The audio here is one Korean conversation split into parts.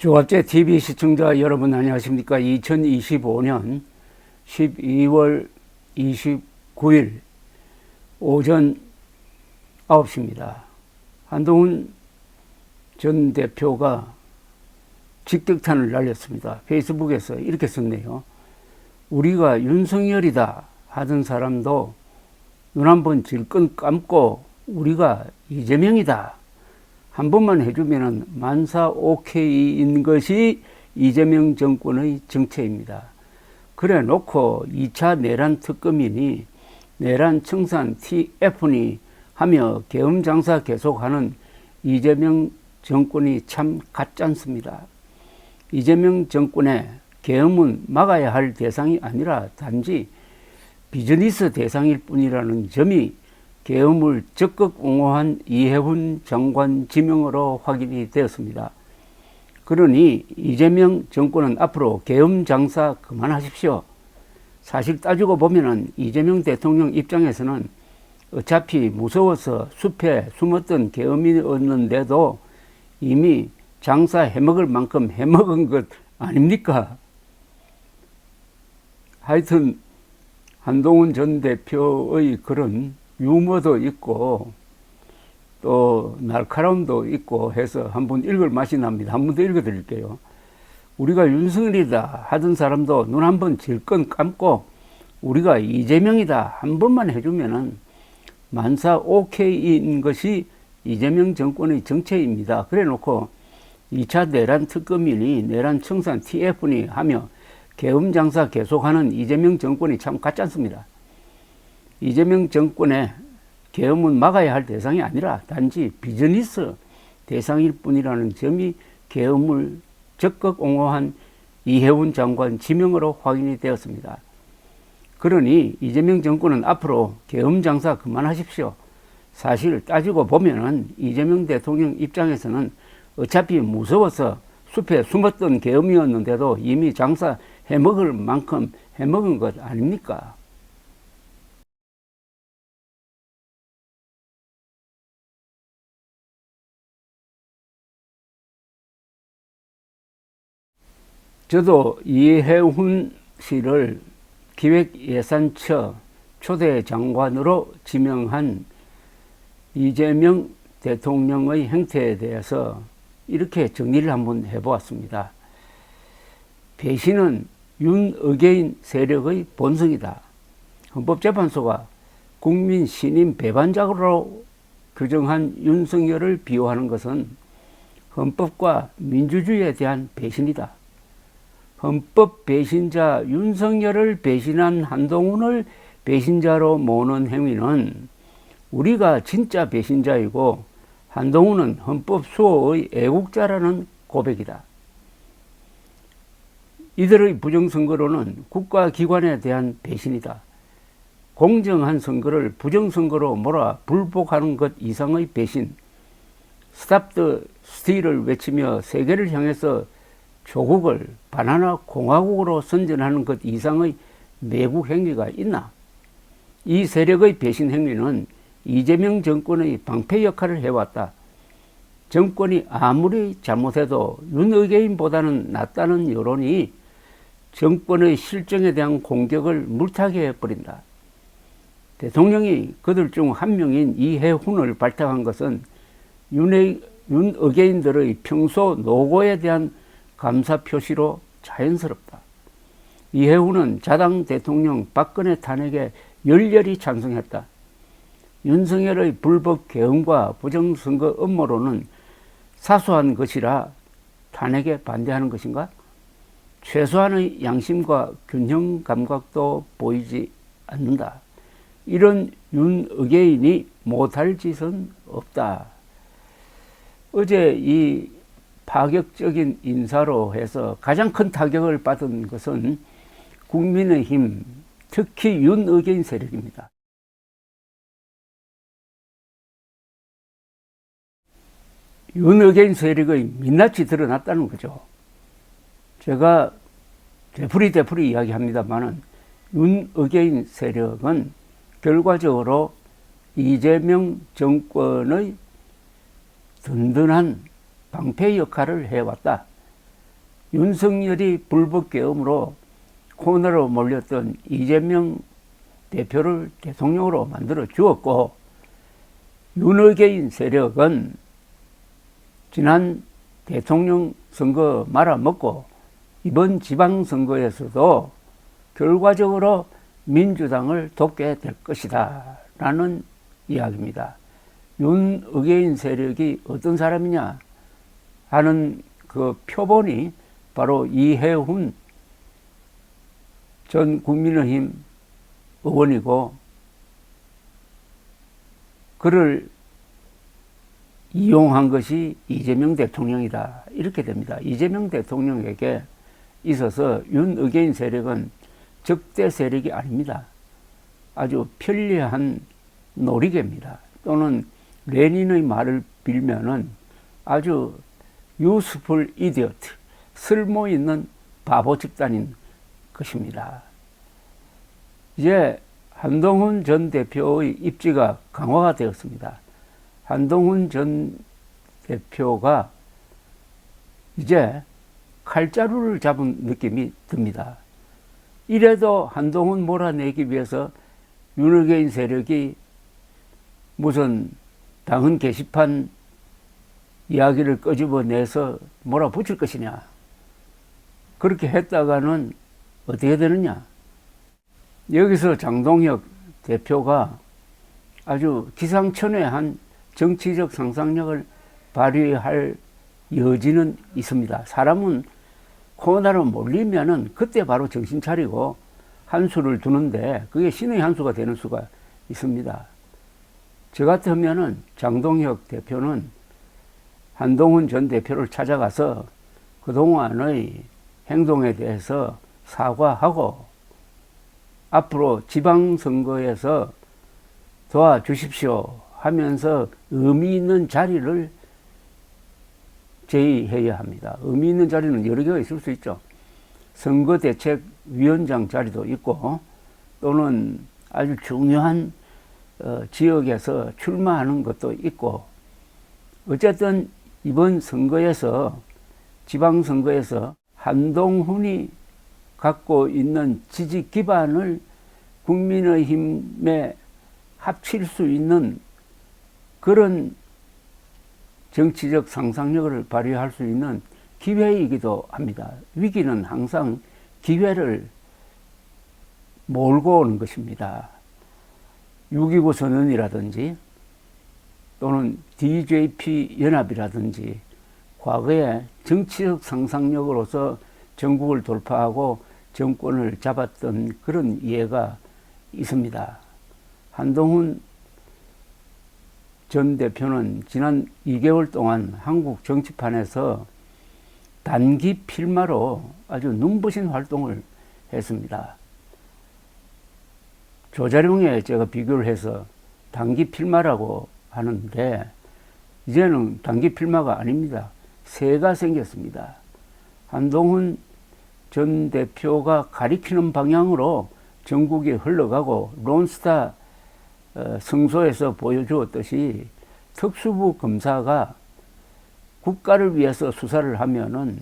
조갑제 TV 시청자 여러분 안녕하십니까? 2025년 12월 29일 오전 9시입니다. 한동훈 전 대표가 직격탄을 날렸습니다. 페이스북에서 이렇게 썼네요. 우리가 윤석열이다 하던 사람도 눈 한번 질끈 감고 우리가 이재명이다 한 번만 해주면 만사 오케이인 것이 이재명 정권의 정체입니다. 그래 놓고 2차 내란 특검이니 내란 청산 TF니 하며 계엄 장사 계속하는 이재명 정권이 참 가짜습니다. 이재명 정권의 계엄은 막아야 할 대상이 아니라 단지 비즈니스 대상일 뿐이라는 점이 계엄을 적극 옹호한 이해훈 장관 지명으로 확인이 되었습니다. 그러니 이재명 정권은 앞으로 계엄 장사 그만하십시오. 사실 따지고 보면은 이재명 대통령 입장에서는 어차피 무서워서 숲에 숨었던 계엄이었는데도 이미 장사 해먹을 만큼 해먹은 것 아닙니까? 하여튼 한동훈 전 대표의 그런 유머도 있고 또 날카로움도 있고 해서 한번 읽을 맛이 납니다. 한 번 더 읽어드릴게요. 우리가 윤석열이다 하던 사람도 눈 한번 질끈 감고 우리가 이재명이다 한 번만 해주면은 만사 오케이인 것이 이재명 정권의 정체입니다. 그래 놓고 2차 내란 특검이니 내란 청산 TF니 하며 계엄 장사 계속하는 이재명 정권이 참 가짜습니다. 이재명 정권의 계엄은 막아야 할 대상이 아니라 단지 비즈니스 대상일 뿐이라는 점이 계엄을 적극 옹호한 이해훈 장관 지명으로 확인이 되었습니다. 그러니 이재명 정권은 앞으로 계엄 장사 그만하십시오. 사실 따지고 보면은 이재명 대통령 입장에서는 어차피 무서워서 숲에 숨었던 계엄이었는데도 이미 장사 해먹을 만큼 해먹은 것 아닙니까? 저도 이해훈 씨를 기획예산처 초대 장관으로 지명한 이재명 대통령의 행태에 대해서 이렇게 정리를 한번 해보았습니다. 배신은 윤어게인 세력의 본성이다. 헌법재판소가 국민 신임 배반자로 규정한 윤석열을 비호하는 것은 헌법과 민주주의에 대한 배신이다. 헌법 배신자 윤석열을 배신한 한동훈을 배신자로 모는 행위는 우리가 진짜 배신자이고 한동훈은 헌법 수호의 애국자라는 고백이다. 이들의 부정선거로는 국가기관에 대한 배신이다. 공정한 선거를 부정선거로 몰아 불복하는 것 이상의 배신, 스탑 더 스틸을 외치며 세계를 향해서 조국을 바나나 공화국으로 선전하는 것 이상의 매국 행위가 있나? 이 세력의 배신 행위는 이재명 정권의 방패 역할을 해왔다. 정권이 아무리 잘못해도 윤의계인보다는 낫다는 여론이 정권의 실정에 대한 공격을 물타게 해버린다. 대통령이 그들 중 한 명인 이해훈을 발탁한 것은 윤의계인들의 평소 노고에 대한 감사 표시로 자연스럽다. 이해훈은 자당 대통령 박근혜 탄핵에 열렬히 찬성했다. 윤석열의 불법 계엄과 부정선거 음모론은 사소한 것이라 탄핵에 반대하는 것인가? 최소한의 양심과 균형 감각도 보이지 않는다. 이런 윤의계인이 못할 짓은 없다. 어제 이 파격적인 인사로 해서 가장 큰 타격을 받은 것은 국민의힘, 특히 윤의계인 세력입니다. 윤의계인 세력의 민낯이 드러났다는 거죠. 제가 되풀이 이야기합니다만은 윤의계인 세력은 결과적으로 이재명 정권의 든든한 방패 역할을 해왔다. 윤석열이 불법계엄으로 코너로 몰렸던 이재명 대표를 대통령으로 만들어 주었고, 윤어게인 세력은 지난 대통령 선거 말아먹고 이번 지방선거에서도 결과적으로 민주당을 돕게 될 것이다 라는 이야기입니다. 윤어게인 세력이 어떤 사람이냐 하는 그 표본이 바로 이해훈 전 국민의힘 의원이고, 그를 이용한 것이 이재명 대통령이다 이렇게 됩니다. 이재명 대통령에게 있어서 윤어게인 세력은 적대 세력이 아닙니다. 아주 편리한 놀이개입니다. 또는 레닌의 말을 빌면은 아주 useful idiot, 쓸모있는 바보 집단인 것입니다. 이제 한동훈 전 대표의 입지가 강화가 되었습니다. 한동훈 전 대표가 이제 칼자루를 잡은 느낌이 듭니다. 이래도 한동훈 몰아내기 위해서 윤어게인 세력이 무슨 당헌 게시판 이야기를 끄집어내서 몰아붙일 것이냐. 그렇게 했다가는 어떻게 되느냐. 여기서 장동혁 대표가 아주 기상천외한 정치적 상상력을 발휘할 여지는 있습니다. 사람은 코로나로 몰리면은 그때 바로 정신 차리고 한수를 두는데 그게 신의 한수가 되는 수가 있습니다. 저 같으면은 장동혁 대표는 한동훈 전 대표를 찾아가서 그동안의 행동에 대해서 사과하고 앞으로 지방선거에서 도와주십시오 하면서 의미 있는 자리를 제의해야 합니다. 의미 있는 자리는 여러 개가 있을 수 있죠. 선거대책위원장 자리도 있고, 또는 아주 중요한 지역에서 출마하는 것도 있고, 어쨌든 이번 선거에서, 지방선거에서 한동훈이 갖고 있는 지지 기반을 국민의힘에 합칠 수 있는 그런 정치적 상상력을 발휘할 수 있는 기회이기도 합니다. 위기는 항상 기회를 몰고 오는 것입니다. 6.29 선언이라든지 또는 DJP 연합이라든지 과거에 정치적 상상력으로서 전국을 돌파하고 정권을 잡았던 그런 예가 있습니다. 한동훈 전 대표는 지난 2개월 동안 한국 정치판에서 단기 필마로 아주 눈부신 활동을 했습니다. 조자룡에 제가 비교를 해서 단기 필마라고 하는데, 이제는 단기 필마가 아닙니다. 새가 생겼습니다. 한동훈 전 대표가 가리키는 방향으로 전국이 흘러가고, 론스타 성소에서 보여주었듯이 특수부 검사가 국가를 위해서 수사를 하면은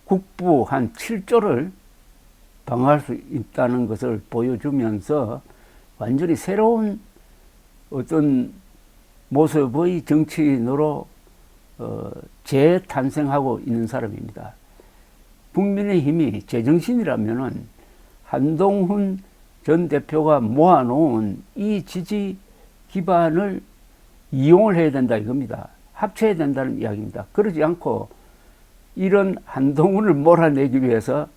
국부 한 7조를 방어할 수 있다는 것을 보여주면서 완전히 새로운 어떤 모습의 정치인으로 재탄생하고 있는 사람입니다. 국민의힘이 제정신이라면은 한동훈 전 대표가 모아놓은 이 지지 기반을 이용을 해야 된다 이겁니다. 합쳐야 된다는 이야기입니다. 그러지 않고 이런 한동훈을 몰아내기 위해서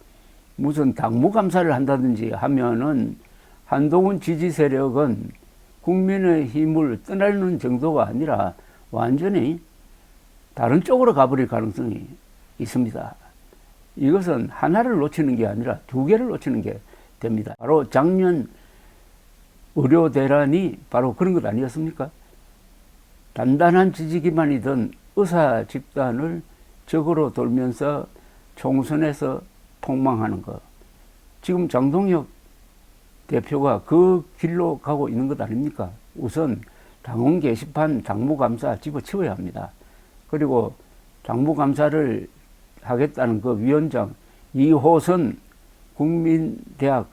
무슨 당무감사를 한다든지 하면은 한동훈 지지 세력은 국민의힘을 떠나는 정도가 아니라 완전히 다른 쪽으로 가버릴 가능성이 있습니다. 이것은 하나를 놓치는 게 아니라 두 개를 놓치는 게 됩니다. 바로 작년 의료 대란이 바로 그런 것 아니었습니까? 단단한 지지 기반이던 의사 집단을 적으로 돌면서 총선에서 폭망하는 것. 지금 장동혁 대표가 그 길로 가고 있는 것 아닙니까? 우선 당원 게시판 당무감사 집어치워야 합니다. 그리고 당무감사를 하겠다는 그 위원장 이호선 국민대학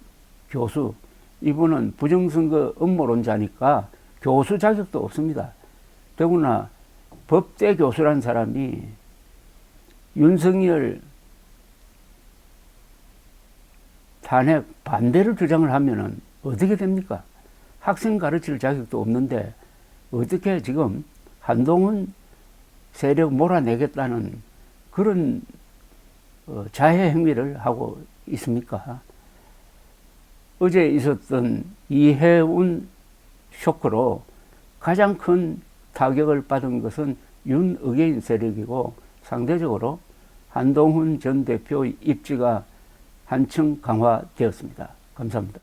교수, 이분은 부정선거 음모론자니까 교수 자격도 없습니다. 더구나 법대 교수란 사람이 윤석열 탄핵 반대를 주장을 하면은 어떻게 됩니까? 학생 가르칠 자격도 없는데 어떻게 지금 한동훈 세력 몰아내겠다는 그런 자해 행위를 하고 있습니까? 어제 있었던 이해운 쇼크로 가장 큰 타격을 받은 것은 윤의계인 세력이고, 상대적으로 한동훈 전 대표의 입지가 한층 강화되었습니다. 감사합니다.